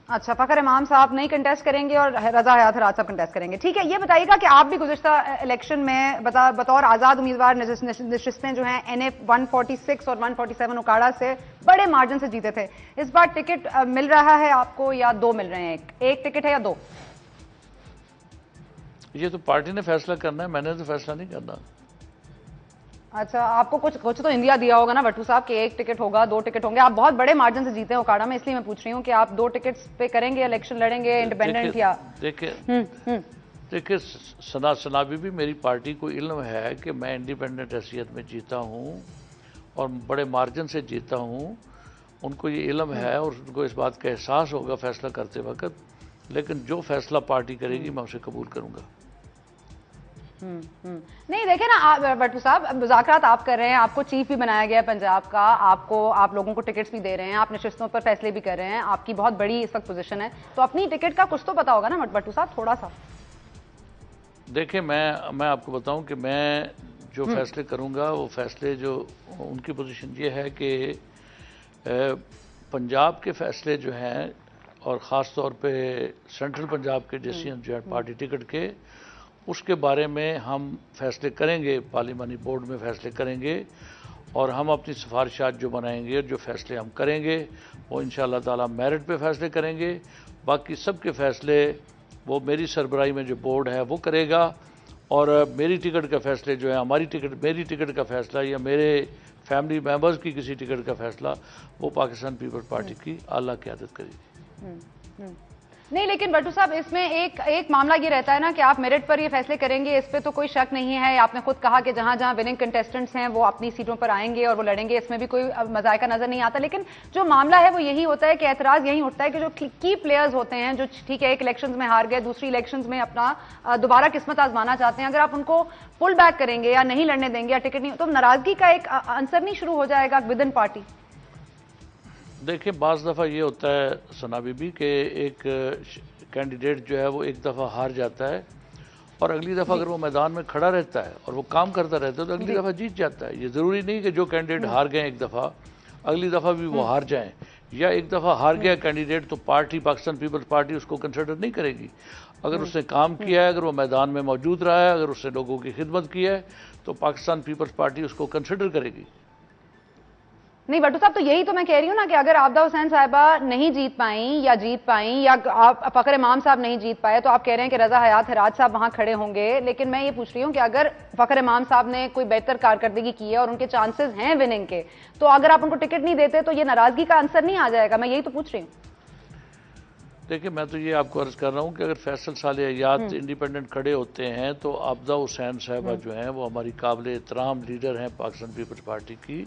अच्छा, फखर इमाम साहब नहीं कंटेस्ट करेंगे और रजा हयात हराज साहब कंटेस्ट करेंगे। ठीक है, ये बताइएगा कि आप भी गुज़िश्ता इलेक्शन में बतौर आज़ाद उम्मीदवार नशिस्तें जो हैं NA 146 और 147 उकाड़ा से बड़े मार्जिन से जीते थे। इस बार टिकट मिल रहा है आपको या दो मिल रहे हैं? एक टिकट है या दो? ये तो पार्टी ने फैसला करना है, मैंने तो फैसला नहीं करना। अच्छा, आपको कुछ तो इंडिया दिया होगा ना भट्टू साहब कि एक टिकट होगा, दो टिकट होंगे। आप बहुत बड़े मार्जिन से जीते हैं उकाड़ा में, इसलिए मैं पूछ रही हूँ कि आप दो टिकट्स पे करेंगे इलेक्शन लड़ेंगे, इंडिपेंडेंट या? देखिए सना भी मेरी पार्टी को इल्म है कि मैं इंडिपेंडेंट हैसियत में जीता हूँ और बड़े मार्जिन से जीता हूँ। उनको ये इल्म है और उनको इस बात का एहसास होगा फैसला करते वक्त। लेकिन जो फैसला पार्टी करेगी मैं उसे कबूल करूँगा। नहीं देखे ना भट्टू साहब, मुज़ाकरात आप कर रहे हैं, आपको चीफ भी बनाया गया है पंजाब का, आप लोगों को टिकट्स भी दे रहे हैं, आप नशिस्तों पर फैसले भी कर रहे हैं, आपकी बहुत बड़ी इस वक्त पोजीशन है, तो अपनी टिकट का कुछ तो पता होगा ना भट्टू साहब, थोड़ा सा। देखिए मैं आपको बताऊं कि मैं जो फैसले करूंगा वो फैसले जो उनकी पोजीशन ये है कि पंजाब के फैसले जो हैं और ख़ास तौर पे सेंट्रल पंजाब के डिसीजन जो है पार्टी टिकट के, उसके बारे में हम फैसले करेंगे, पार्लिमानी बोर्ड में फैसले करेंगे और हम अपनी सिफारिशात जो बनाएंगे, जो फैसले हम करेंगे वो इंशाअल्लाह ताला मेरिट पे फैसले करेंगे। बाकी सब के फैसले वो मेरी सरबराही में जो बोर्ड है वो करेगा और मेरी टिकट का फैसले जो है मेरी टिकट का फैसला या मेरे फैमिली मेम्बर्स की किसी टिकट का फैसला वो पाकिस्तान पीपल्स पार्टी की आला क़यादत करेगी। नहीं, लेकिन भट्टू साहब इसमें एक मामला ये रहता है ना कि आप मेरिट पर ये फैसले करेंगे, इस पे तो कोई शक नहीं है। आपने खुद कहा कि जहां जहां विनिंग कंटेस्टेंट्स हैं वो अपनी सीटों पर आएंगे और वो लड़ेंगे, इसमें भी कोई मजायका नजर नहीं आता। लेकिन जो मामला है वो यही होता है कि एतराज यही उठता है कि जो की प्लेयर्स होते हैं, जो ठीक है एक इलेक्शन में हार गए, दूसरी इलेक्शन में अपना दोबारा किस्मत आजमाना चाहते हैं, अगर आप उनको पुल बैक करेंगे या नहीं लड़ने देंगे या टिकट नहीं, तो नाराजगी का एक आंसर नहीं शुरू हो जाएगा विद इन पार्टी? देखिए, बाज़ दफ़ा ये होता है सना बीबी कि एक कैंडिडेट जो है वो एक दफ़ा हार जाता है और अगली दफ़ा अगर वो मैदान में खड़ा रहता है और वो काम करता रहता है तो अगली दफ़ा जीत जाता है। ये ज़रूरी नहीं कि जो कैंडिडेट हार गए एक दफ़ा अगली दफ़ा भी वो हार जाएं, या एक दफ़ा हार गया कैंडिडेट तो पार्टी पाकिस्तान पीपल्स पार्टी उसको कंसिडर नहीं करेगी। अगर उसने काम किया है, अगर वो मैदान में मौजूद रहा है, अगर उसने लोगों की खिदमत की है तो पाकिस्तान पीपल्स पार्टी उसको कंसिडर करेगी। नहीं भट्टू साहब, तो यही तो मैं कह रही हूं ना कि अगर आबदा हुसैन साहिबा नहीं जीत पाई या आप फखर इमाम साहब नहीं जीत पाए, तो आप कह रहे हैं कि रजा हयात हराज साहब वहां खड़े होंगे। लेकिन मैं ये पूछ रही हूं कि अगर फखर इमाम साहब ने कोई बेहतर कारकर्दगी की है और उनके चांसेस हैं विनिंग के, तो अगर आप उनको टिकट नहीं देते तो ये नाराजगी का आंसर नहीं आ जाएगा? मैं यही तो पूछ रही हूँ। देखिए, मैं तो ये आपको अर्ज कर रहा हूँ कि अगर फैसल साले अयाद इंडिपेंडेंट खड़े होते हैं तो आबदा हुसैन साहिबा जो हैं वो हमारी काबिल एहतराम लीडर हैं पाकिस्तान पीपल्स पार्टी की।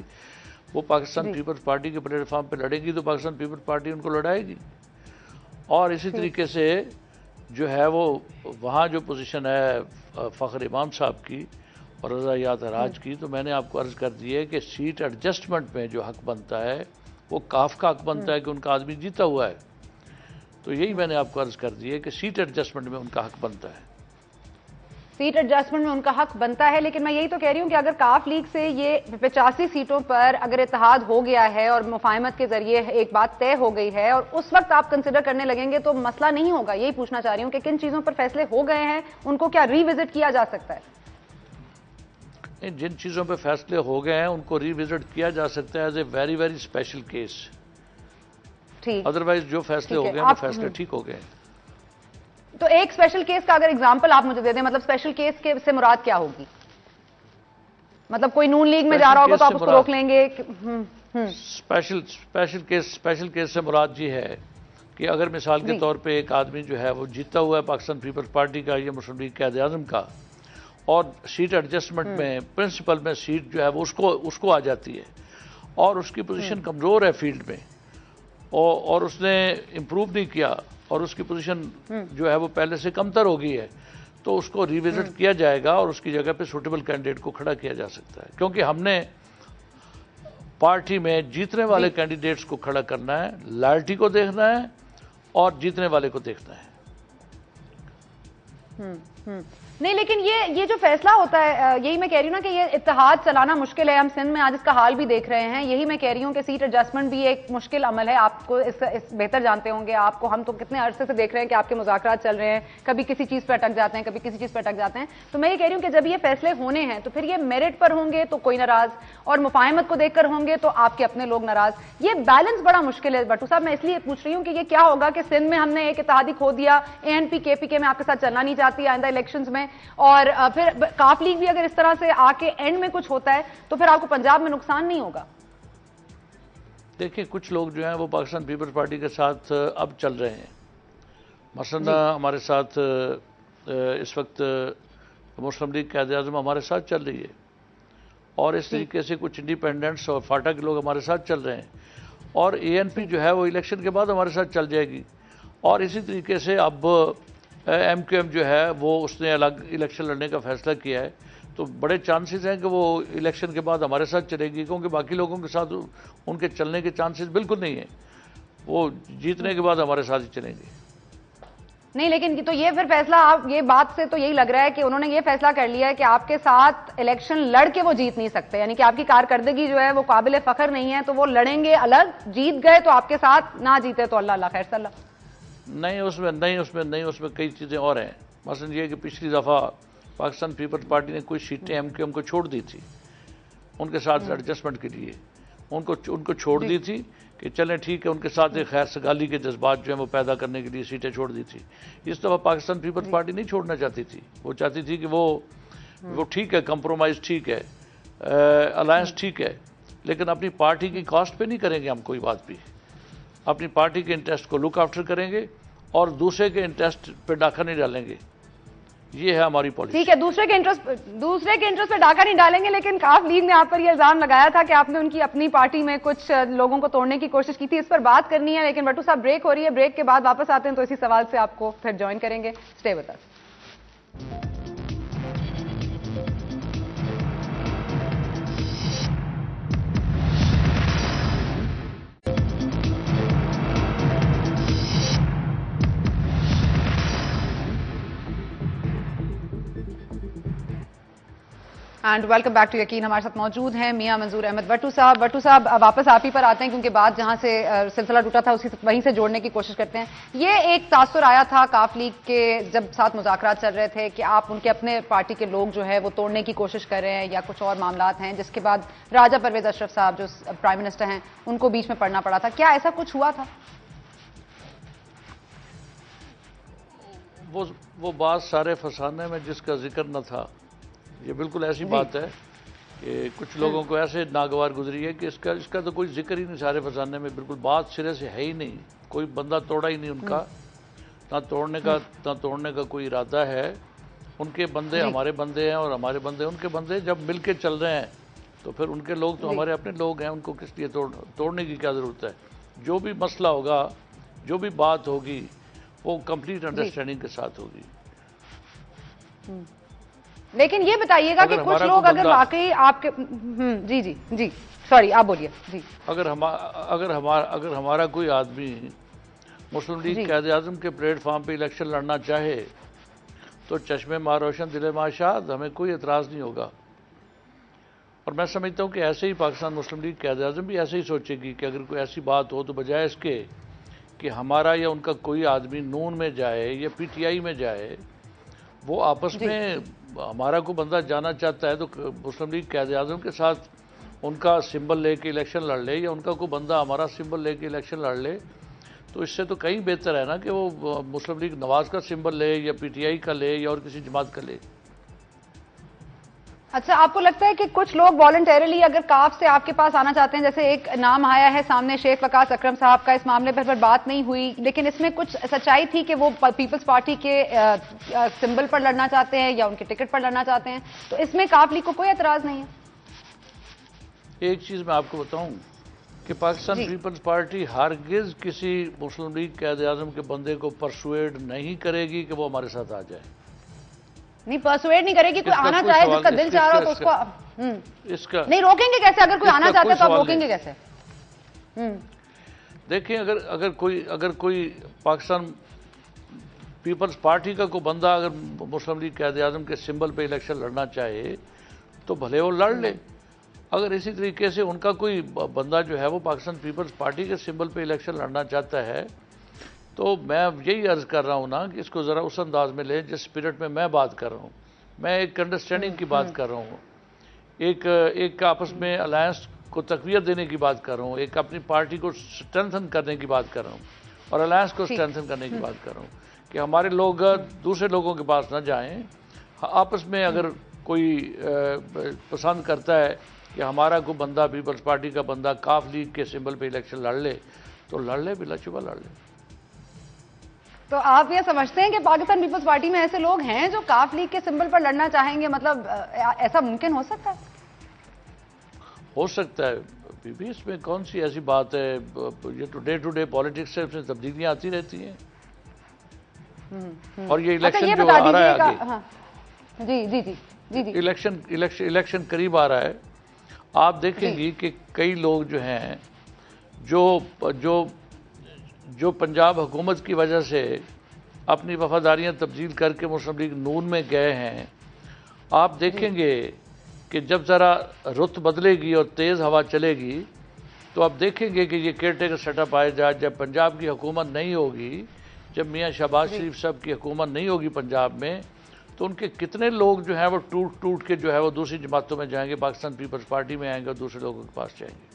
वो पाकिस्तान पीपल्स पार्टी के प्लेटफॉर्म पे लड़ेगी तो पाकिस्तान पीपल्स पार्टी उनको लड़ाएगी। और इसी तरीके से जो है वो वहाँ जो पोजीशन है फ़खर इमाम साहब की और रज़ा याद हराज की, तो मैंने आपको अर्ज़ कर दी है कि सीट एडजस्टमेंट में जो हक बनता है वो काफ का हक बनता है कि उनका आदमी जीता हुआ है। तो यही मैंने आपको अर्ज़ कर दी है कि सीट एडजस्टमेंट में उनका हक बनता है। सीट एडजस्टमेंट में उनका हक बनता है, लेकिन मैं यही तो कह रही हूं कि अगर काफ लीग से ये 85 सीटों पर अगर इत्तेहाद हो गया है और मुफाहमत के जरिए एक बात तय हो गई है और उस वक्त आप कंसिडर करने लगेंगे तो मसला नहीं होगा। यही पूछना चाह रही हूं कि किन चीजों पर फैसले हो गए हैं उनको क्या रिविजिट किया जा सकता है? जिन चीज़ों पर फैसले हो गए हैं उनको रिविजिट किया जा सकता है as a very very special case. ठीक, अदरवाइज जो फैसले हो गए वो फैसले ठीक हो गए। तो एक स्पेशल केस का अगर एग्जांपल आप मुझे दे दें, मतलब स्पेशल केस के से मुराद क्या होगी? मतलब कोई नून लीग में जा रहा होगा तो आप उसको रोक लेंगे? स्पेशल केस से मुराद ये है कि अगर मिसाल के तौर पे एक आदमी जो है वो जीता हुआ है पाकिस्तान पीपल्स पार्टी का या मुस्लिम लीग कायदे आज़म का, और सीट एडजस्टमेंट में प्रिंसिपल में सीट जो है वो उसको आ जाती है और उसकी पोजीशन कमज़ोर है फील्ड में और उसने इम्प्रूव नहीं किया और उसकी पोजीशन जो है वो पहले से कमतर हो गई है, तो उसको रिविजिट किया जाएगा और उसकी जगह पे सूटेबल कैंडिडेट को खड़ा किया जा सकता है। क्योंकि हमने पार्टी में जीतने वाले कैंडिडेट्स को खड़ा करना है, लॉयल्टी को देखना है और जीतने वाले को देखना है। नहीं, लेकिन ये जो फैसला होता है, यही मैं कह रही हूं ना कि ये इत्तेहाद चलाना मुश्किल है। हम सिंध में आज इसका हाल भी देख रहे हैं। यही मैं कह रही हूं कि सीट एडजस्टमेंट भी एक मुश्किल अमल है। आपको इस बेहतर जानते होंगे, आपको हम तो कितने अरसे से देख रहे हैं कि आपके मुज़ाकरात चल रहे हैं, कभी किसी चीज पर अटक जाते हैं, कभी किसी चीज पर अटक जाते हैं। तो मैं ये कह रही हूँ कि जब ये फैसले होने हैं तो फिर ये मेरिट पर होंगे तो कोई नाराज, और मुफाहमत को देखकर होंगे तो आपके अपने लोग नाराज। ये बैलेंस बड़ा मुश्किल है भट्टू साहब। मैं इसलिए पूछ रही हूँ कि ये क्या होगा कि सिंध में हमने एक इत्तेहादी खो दिया, ANP KPK में आपके साथ चलना नहीं चाहती आइंदा इलेक्शंस में, और फिर काफ लीग भी अगर इस तरह से आके एंड में कुछ होता है तो फिर आपको पंजाब में नुकसान नहीं होगा? देखिए, कुछ लोग जो हैं वो पाकिस्तान पीपल्स पार्टी के साथ अब चल रहे हैं। मसलन हमारे साथ इस वक्त मुस्लिम लीग कायदे आज़म हमारे साथ चल रही है और इस तरीके से कुछ इंडिपेंडेंट्स और फाटा के लोग हमारे साथ चल रहे हैं और ANP जो है वो इलेक्शन के बाद हमारे साथ चल जाएगी। और इसी तरीके से अब MQM जो है वो उसने अलग इलेक्शन लड़ने का फैसला किया है, तो बड़े चांसेस हैं कि वो इलेक्शन के बाद हमारे साथ चलेगी, क्योंकि बाकी लोगों के साथ उनके चलने के चांसेस बिल्कुल नहीं है। वो जीतने के बाद हमारे साथ ही चलेंगे। नहीं, लेकिन तो ये फिर फैसला, आप ये बात से तो यही लग रहा है कि उन्होंने ये फैसला कर लिया है कि आपके साथ इलेक्शन लड़ के वो जीत नहीं सकते, यानी कि आपकी कारकर्दगी जो है वो काबिल फख्र नहीं है, तो वो लड़ेंगे अलग, जीत गए तो आपके साथ, ना जीते तो अल्लाह खैर सल्ला। नहीं, उसमें कई चीज़ें और हैं। मसलन ये कि पिछली दफ़ा पाकिस्तान पीपल्स पार्टी ने कुछ सीटें MQM को छोड़ दी थी उनके साथ एडजस्टमेंट के लिए, उनको छोड़ दी थी कि चलें ठीक है, उनके साथ एक खैर सगाली के जज्बात जो है वो पैदा करने के लिए सीटें छोड़ दी थी। इस दफ़ा पाकिस्तान पीपल्स पार्टी नहीं छोड़ना चाहती थी, वो चाहती थी कि वो ठीक है, कंप्रोमाइज़ ठीक है, अलायंस ठीक है, लेकिन अपनी पार्टी की कॉस्ट पे नहीं करेंगे हम कोई बात भी, अपनी पार्टी के इंटरेस्ट को लुक आफ्टर करेंगे और दूसरे के इंटरेस्ट पे डाका नहीं डालेंगे। ये है हमारी पॉलिसी। ठीक है, दूसरे के इंटरेस्ट पे डाका नहीं डालेंगे, लेकिन काफ लीग ने आप पर यह इल्जाम लगाया था कि आपने उनकी अपनी पार्टी में कुछ लोगों को तोड़ने की कोशिश की थी। इस पर बात करनी है, लेकिन भट्टू साहब ब्रेक हो रही है, ब्रेक के बाद वापस आते हैं तो इसी सवाल से आपको फिर ज्वाइन करेंगे। Stay with us. And welcome back to Yakeen. हमारे साथ मौजूद हैं मियां मंजूर अहमद भट्टू साहब। भट्टू साहब, वापस आप ही पर आते हैं क्योंकि बात जहां से सिलसिला टूटा था वहीं से जोड़ने की कोशिश करते हैं। ये एक तासुर आया था काफ लीग के जब साथ मुज़ाकरात चल रहे थे कि आप उनके अपने पार्टी के लोग जो है वो तोड़ने की कोशिश कर रहे हैं या कुछ और मामलात हैं, जिसके बाद राजा परवेज अशरफ साहब जो प्राइम मिनिस्टर हैं उनको बीच में पड़ना पड़ा था। क्या ऐसा कुछ हुआ था? वो बात सारे फसाने में जिसका जिक्र न था, ये बिल्कुल ऐसी बात है कि कुछ लोगों को ऐसे नागवार गुजरी है कि इसका तो कोई जिक्र ही नहीं सारे फसाने में। बिल्कुल बात सिरे से है ही नहीं, कोई बंदा तोड़ा ही नहीं उनका, ना तोड़ने का कोई इरादा है। उनके बंदे हमारे बंदे हैं और हमारे बंदे उनके बंदे। जब मिल के चल रहे हैं तो फिर उनके लोग तो हमारे अपने लोग हैं, उनको किस लिए तोड़ने की क्या ज़रूरत है। जो भी मसला होगा, जो भी बात होगी, वो कंप्लीट अंडरस्टैंडिंग के साथ होगी। लेकिन ये बताइएगा कि कुछ लोग अगर वाकई आपके जी जी जी सॉरी आप बोलिए जी। अगर हमारा कोई आदमी मुस्लिम लीग कायदे आज़म के प्लेटफॉर्म पे इलेक्शन लड़ना चाहे तो चश्मे माँ रोशन दिले माँ शाद, हमें कोई एतराज़ नहीं होगा। और मैं समझता हूँ कि ऐसे ही पाकिस्तान मुस्लिम लीग कायदे आज़म भी ऐसे ही सोचेगी कि अगर कोई ऐसी बात हो तो बजाय इसके कि हमारा या उनका कोई आदमी नून में जाए या पीटीआई में जाए, वो आपस में हमारा को बंदा जाना चाहता है तो मुस्लिम लीग कायदे आज़म के साथ उनका सिंबल लेके इलेक्शन लड़ ले, या उनका कोई बंदा हमारा सिंबल लेके इलेक्शन लड़ ले, तो इससे तो कहीं बेहतर है ना कि वो मुस्लिम लीग नवाज का सिंबल ले या पीटीआई का ले या और किसी जमात का ले। अच्छा, आपको लगता है कि कुछ लोग वॉलंटरीली अगर काफ से आपके पास आना चाहते हैं, जैसे एक नाम आया है सामने शेख वकास अकरम साहब का, इस मामले पर बात नहीं हुई, लेकिन इसमें कुछ सच्चाई थी कि वो पीपल्स पार्टी के सिंबल पर लड़ना चाहते हैं या उनके टिकट पर लड़ना चाहते हैं, तो इसमें काफ लीग को कोई एतराज नहीं है? एक चीज मैं आपको बताऊं कि पाकिस्तान पीपल्स पार्टी हरगिज किसी मुस्लिम लीग कायदे आज़म के बंदे को परसुएड नहीं करेगी कि वो हमारे साथ आ जाए। नहीं, परसुएड नहीं करेगी। कोई आना चाहे, जिसका दिल चाह रहा हो तो उसको इसका नहीं रोकेंगे कैसे? अगर कोई आना चाहता है तो आप रोकेंगे कैसे? देखिए, अगर कोई पाकिस्तान पीपल्स पार्टी का कोई बंदा अगर मुस्लिम लीग कायदे आज़म के सिंबल पे इलेक्शन लड़ना चाहे तो भले वो लड़ ले। अगर इसी तरीके से उनका कोई बंदा जो है वो पाकिस्तान पीपल्स पार्टी के सिंबल पे इलेक्शन लड़ना चाहता है, तो मैं यही अर्ज कर रहा हूँ ना कि इसको ज़रा उस अंदाज में ले जिस स्पिरिट में मैं बात कर रहा हूँ। मैं एक अंडरस्टैंडिंग की बात कर रहा हूँ, एक आपस में अलायंस को तक़वियत देने की बात कर रहा हूँ, एक अपनी पार्टी को स्ट्रेंथन करने की बात कर रहा हूँ और अलायंस को स्ट्रेंथन करने की बात कर रहा हूँ कि हमारे लोग दूसरे लोगों के पास ना जाएं। आपस में अगर कोई पसंद करता है कि हमारा कोई बंदा पीपल्स पार्टी का बंदा काफ लीग के सिंबल पे इलेक्शन लड़ ले तो लड़ ले, बिला चुबा लड़ ले। तो आप ये समझते हैं कि पाकिस्तान पीपल्स पार्टी में ऐसे लोग हैं जो काफ लीग के सिंबल पर लड़ना चाहेंगे? मतलब ऐसा मुमकिन हो सकता है? हो सकता है बीबी, इसमें कौन सी ऐसी बात है। ये टू डे पॉलिटिक्स से इसमें तब्दीलियां आती रहती हैं। और ये इलेक्शन जो आ रहा है आगे, हाँ, जी जी जी जी जी इलेक्शन करीब आ रहा है। आप देखेंगी कि कई लोग जो हैं जो पंजाब हुकूमत की वजह से अपनी वफादारियां तब्दील करके मुस्लिम लीग नून में गए हैं, आप देखेंगे कि जब ज़रा रुत बदलेगी और तेज़ हवा चलेगी तो आप देखेंगे कि ये केयरटेकर सेटअप आएगा। जब पंजाब की हुकूमत नहीं होगी, जब मियाँ शहबाज शरीफ साहब की हुकूमत नहीं होगी पंजाब में, तो उनके कितने लोग जो हैं वो टूट के जो है वो दूसरी जमातों में जाएंगे, पाकिस्तान पीपल्स पार्टी में आएंगे और दूसरे लोगों के पास जाएंगे।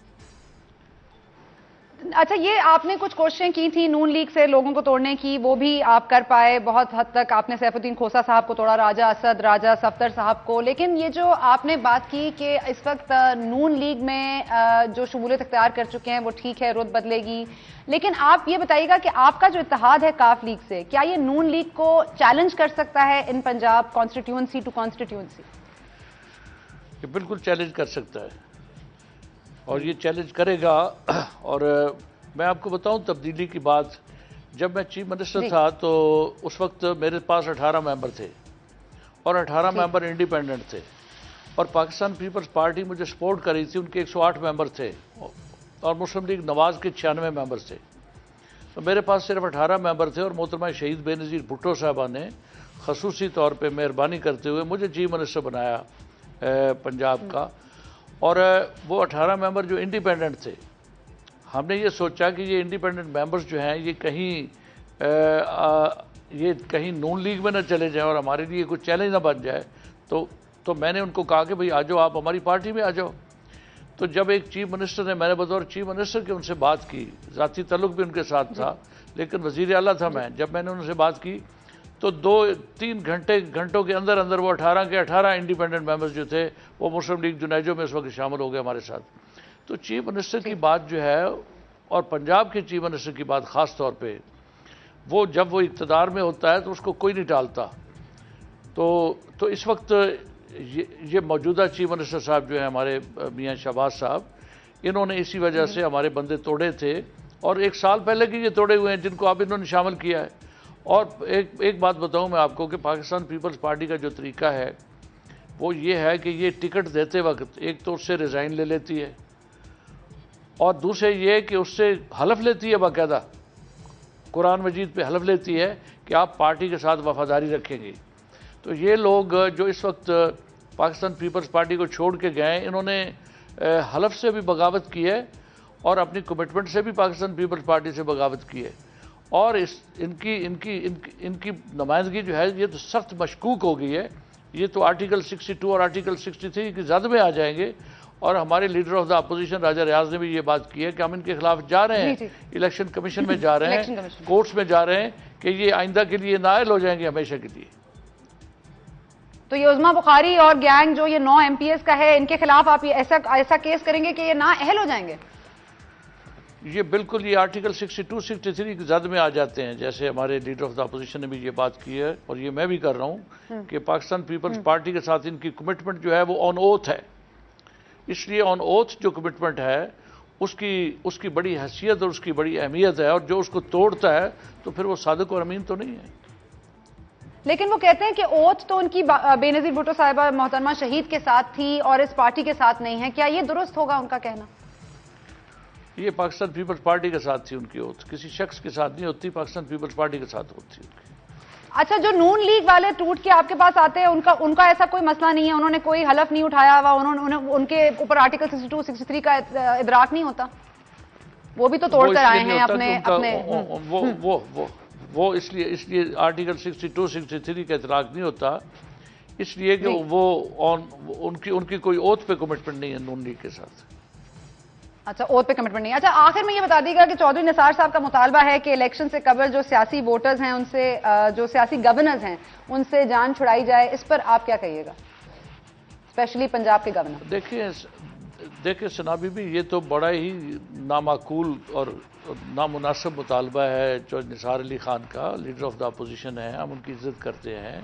अच्छा, ये आपने कुछ कोशिशें की थी नून लीग से लोगों को तोड़ने की, वो भी आप कर पाए बहुत हद तक। आपने सैफुद्दीन खोसा साहब को तोड़ा, राजा असद, राजा सफदर साहब को। लेकिन ये जो आपने बात की कि इस वक्त नून लीग में जो शमूलियत इख्तियार कर चुके हैं वो ठीक है, रुत बदलेगी, लेकिन आप ये बताइएगा कि आपका जो इत्तेहाद है काफ लीग से, क्या ये नून लीग को चैलेंज कर सकता है इन पंजाब कॉन्स्टिट्यूंसी टू कॉन्स्टिट्यूंसी? ये बिल्कुल चैलेंज कर सकता है और ये चैलेंज करेगा। और मैं आपको बताऊं, तब्दीली की बात, जब मैं चीफ मिनिस्टर था तो उस वक्त मेरे पास 18 मेंबर थे और 18 मेंबर इंडिपेंडेंट थे, और पाकिस्तान पीपल्स पार्टी मुझे सपोर्ट कर रही थी, उनके 108 मेंबर थे, और मुस्लिम लीग नवाज के 96 मेंबर थे। तो मेरे पास सिर्फ 18 मेंबर थे, और मोहतरमा शहीद बेनज़ीर भुट्टो साहबा ने खसूसी तौर पर मेहरबानी करते हुए मुझे चीफ मिनिस्टर बनाया पंजाब का। और वो 18 मेंबर जो इंडिपेंडेंट थे, हमने ये सोचा कि ये इंडिपेंडेंट मेंबर्स जो हैं ये कहीं नून लीग में ना चले जाएं और हमारे लिए कुछ चैलेंज ना बन जाए। तो मैंने उनको कहा कि भाई आ जाओ, आप हमारी पार्टी में आ जाओ। तो जब एक चीफ मिनिस्टर ने, मैंने बतौर चीफ मिनिस्टर के उनसे बात की, ज़ाती ताल्लुक भी उनके साथ था, लेकिन वज़ीर आला था मैं, जब मैंने उनसे बात की तो 2-3 घंटों के अंदर अंदर वो 18 के 18 इंडिपेंडेंट मेंबर्स जो थे वो मुस्लिम लीग जुनैजो में इस वक्त शामिल हो गए हमारे साथ। तो चीफ मिनिस्टर की बात जो है, और पंजाब के चीफ मिनिस्टर की बात ख़ास तौर पे, वो जब वो इक़्तिदार में होता है तो उसको कोई नहीं टालता। तो इस वक्त ये मौजूदा चीफ मिनिस्टर साहब जो है हमारे मियाँ शहबाज साहब, इन्होंने इसी वजह से हमारे बंदे तोड़े थे, और 1 साल पहले के ये तोड़े हुए हैं जिनको अब इन्होंने शामिल किया है। और एक बात बताऊं मैं आपको कि पाकिस्तान पीपल्स पार्टी का जो तरीका है वो ये है कि ये टिकट देते वक्त एक तो उससे रिज़ाइन ले लेती है, और दूसरे ये कि उससे हलफ लेती है, बाकायदा कुरान मजीद पे हलफ लेती है कि आप पार्टी के साथ वफादारी रखेंगे। तो ये लोग जो इस वक्त पाकिस्तान पीपल्स पार्टी को छोड़ के गए, इन्होंने हलफ से भी बगावत की है और अपनी कमिटमेंट से भी पाकिस्तान पीपल्स पार्टी से बगावत की है। और इनकी नुमाइंदगी जो है ये तो सख्त मशकूक हो गई है। ये तो आर्टिकल 62 और आर्टिकल 63 की जद में आ जाएंगे। और हमारे लीडर ऑफ द अपोजिशन राजा रियाज ने भी ये बात की है कि हम इनके खिलाफ जा रहे हैं, इलेक्शन कमीशन में जा रहे हैं, कोर्ट्स में जा रहे हैं कि ये आइंदा के लिए नाअहल हो जाएंगे हमेशा के लिए। तो ये उज़मा बुखारी और गैंग जो ये 9 MPs का है, इनके खिलाफ आप ये ऐसा केस करेंगे कि ये नाअहल हो जाएंगे? ये बिल्कुल, ये आर्टिकल 62-63 की जद में आ जाते हैं। जैसे हमारे लीडर ऑफ द अपोजिशन ने भी ये बात की है और ये मैं भी कर रहा हूँ कि पाकिस्तान पीपल्स पार्टी के साथ इनकी कमिटमेंट जो है वो ऑन ओथ है। इसलिए ऑन ओथ जो कमिटमेंट है उसकी बड़ी हैसियत और उसकी बड़ी अहमियत है, और जो उसको तोड़ता है तो फिर वो सादिक और अमीन तो नहीं है। लेकिन वो कहते हैं कि ओथ तो उनकी बेनज़ीर भुट्टो साहिबा मोहतरमा शहीद के साथ थी और इस पार्टी के साथ नहीं है। क्या ये दुरुस्त होगा उनका कहना? ये पाकिस्तान पीपल्स पार्टी के साथ थी उनकी ओथ, किसी शख्स के साथ नहीं होती, पाकिस्तान पीपल्स पार्टी के साथ होती उनकी। अच्छा, जो नून लीग वाले टूट के आपके पास आते हैं, उनका ऐसा कोई मसला नहीं है, उन्होंने कोई हलफ नहीं उठाया हुआ, उनके ऊपर आर्टिकल 62-63 का इदराक नहीं होता? वो भी तो तोड़ कर आए हैं अपने वो इसलिए आर्टिकल 62-63 का इतलाक नहीं होता, इसलिए कि वो उनकी कोई ओथ पे कमिटमेंट नहीं है नून लीग के साथ। अच्छा, ओथ पे कमिटमेंट नहीं। अच्छा, आखिर में ये बता दीजिएगा कि चौधरी निसार साहब का मुतालबा है कि इलेक्शन से कबल जो सियासी वोटर्स हैं उनसे, जो सियासी गवर्नर्स हैं उनसे जान छुड़ाई जाए, इस पर आप क्या कहिएगा, स्पेशली पंजाब के गवर्नर? देखिए सना बीबी, ये तो बड़ा ही नामाकूल और नामुनासिब मुतालबा है जो निसार अली खान का, लीडर ऑफ द अपोजिशन है, हम उनकी इज्जत करते हैं,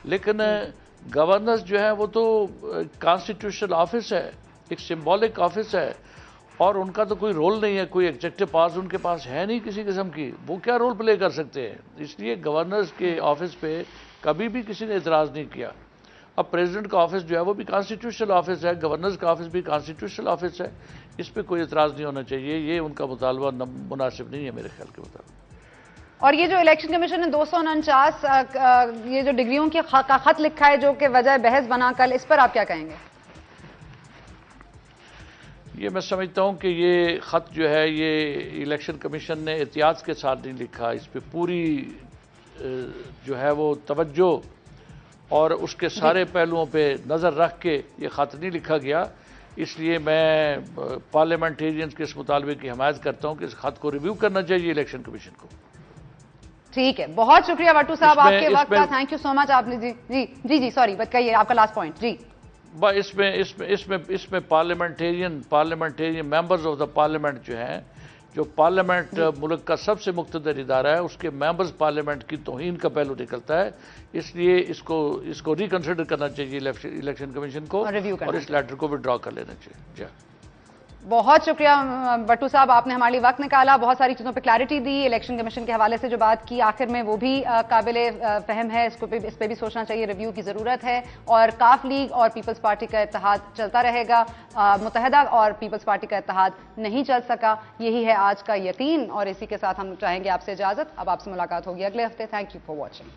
लेकिन गवर्नर्स जो है वो तो कॉन्स्टिट्यूशनल ऑफिस है, एक सिंबॉलिक ऑफिस है, और उनका तो कोई रोल नहीं है, कोई एग्जेक्टिव पावर उनके पास है नहीं किसी किस्म की, वो क्या रोल प्ले कर सकते हैं। इसलिए गवर्नर्स के ऑफिस पे कभी भी किसी ने इतराज़ नहीं किया। अब प्रेसिडेंट का ऑफिस जो है वो भी कॉन्स्टिट्यूशनल ऑफिस है, गवर्नर्स का ऑफिस भी कॉन्स्टिट्यूशनल ऑफिस है, इस पर कोई इतराज़ नहीं होना चाहिए। ये उनका मुतालबा मुनासिब नहीं है मेरे ख्याल के मुताबिक। और ये जो इलेक्शन कमीशन ने 249 ये जो डिग्रियों की खत लिखा है जो कि वजह बहस बना कल, इस पर आप क्या कहेंगे? ये मैं समझता हूँ कि ये ख़त जो है ये इलेक्शन कमीशन ने एहतियात के साथ नहीं लिखा, इस पर पूरी जो है वो तवज्जो और उसके सारे पहलुओं पे नज़र रख के ये ख़त नहीं लिखा गया। इसलिए मैं पार्लियामेंटेरियंस के इस मुतालबे की हिमायत करता हूं कि इस खत को रिव्यू करना चाहिए इलेक्शन कमीशन को। ठीक है, बहुत शुक्रिया भट्टू साहब आपके वक्त का, थैंक यू सो मच। आपने जी सॉरी बताइए आपका लास्ट पॉइंट। जी इसमें parliamentarian members of the parliament जो हैं, जो पार्लियामेंट मुल्क का सबसे मुख्तदर इदारा है, उसके मेंबर्स पार्लियामेंट की तौहीन का पहलू निकलता है। इसलिए इसको रिकंसिडर करना चाहिए इलेक्शन कमीशन को और इस लेटर को विड्रॉ कर लेना चाहिए। बहुत शुक्रिया भट्टू साहब, आपने हमारे लिए वक्त निकाला, बहुत सारी चीजों पे क्लैरिटी दी। इलेक्शन कमीशन के हवाले से जो बात की आखिर में वो भी काबिले फहम है, इस पे भी सोचना चाहिए, रिव्यू की जरूरत है। और काफ लीग और पीपल्स पार्टी का इत्तेहाद चलता रहेगा, मुत्तहिदा और पीपल्स पार्टी का इत्तेहाद नहीं चल सका, यही है आज का यकीन। और इसी के साथ हम चाहेंगे आपसे इजाजत, अब आपसे मुलाकात होगी अगले हफ्ते। Thank you for watching.